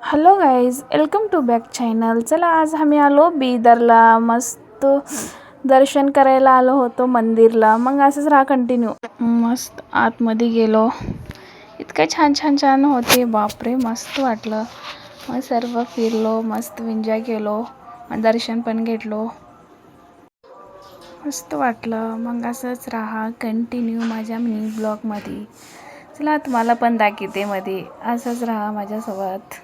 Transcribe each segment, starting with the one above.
Hello guys, welcome to back channel. चला, आज आम्ही आलो बिदरला. मस्त दर्शन करायला आलो होतो मंदिरला. मग असंच राहा कंटिन्यू. मस्त आतमध्ये गेलो. इतकं छान छान छान होते, बापरे मस्त वाटलं. मग सर्व फिरलो, मस्त एन्जॉय केलो, दर्शन पण घेतलो, मस्त वाटलं. मग असंच राहा कंटिन्यू माझ्या मिनी ब्लॉगमध्ये. चला, तुम्हाला पण दाखवते मध्ये. असंच राहा माझ्यासोबत.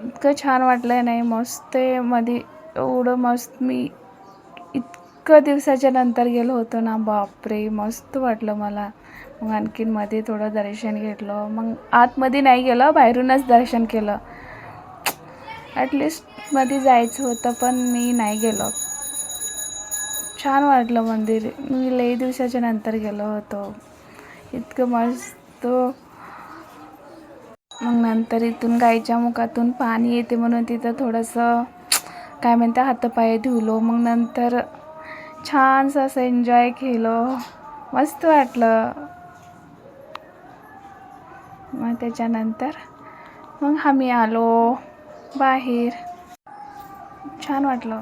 इतकं छान वाटलं नाही, मस्त आहे मध्ये. एवढं मस्त मी इतकं दिवसाच्या नंतर गेलो होतो ना, बापरे मस्त वाटलं मला. मग आणखीन मध्ये थोडं दर्शन घेतलं. मग आतमध्ये नाही गेलं, बाहेरूनच दर्शन केलं. ॲटलिस्ट मध्ये जायचं होतं पण मी नाही गेलो. छान वाटलं मंदिर. मी लई दिवसाच्या नंतर गेलो होतो. इतकं मस्त. मग नंतर इथून गाईच्या मुखातून पाणी येते म्हणून तिथं थोडंसं काय म्हणते हातपाय धुवलो. मग नंतर छानसं असं एन्जॉय केलं, मस्त वाटलं. मग त्याच्यानंतर मग आम्ही आलो बाहेर. छान वाटलं.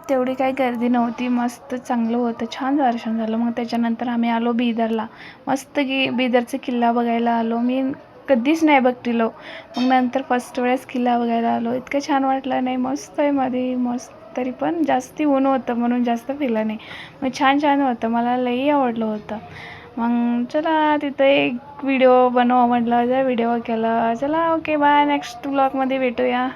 तेवढी काही गर्दी नव्हती, मस्त चांगलं होतं, छान दर्शन झालं. मग त्याच्यानंतर आम्ही आलो बिदरला. मस्त बिदरचा किल्ला बघायला आलो. मी कधीच नाही बघितलो. मग नंतर फर्स्ट वेळेस किल्ला बघायला आलो. इतकं छान वाटलं नाही, मस्त आहे मध्ये मस्त. तरी पण जास्ती ऊन होतं म्हणून जास्त फिरलं नाही. मग छान छान होतं, मला लई आवडलं होतं. मग चला, तिथं एक व्हिडिओ बनवा म्हटलं, व्हिडिओ केला. चला, ओके बाय. नेक्स्ट ब्लॉगमध्ये भेटूया.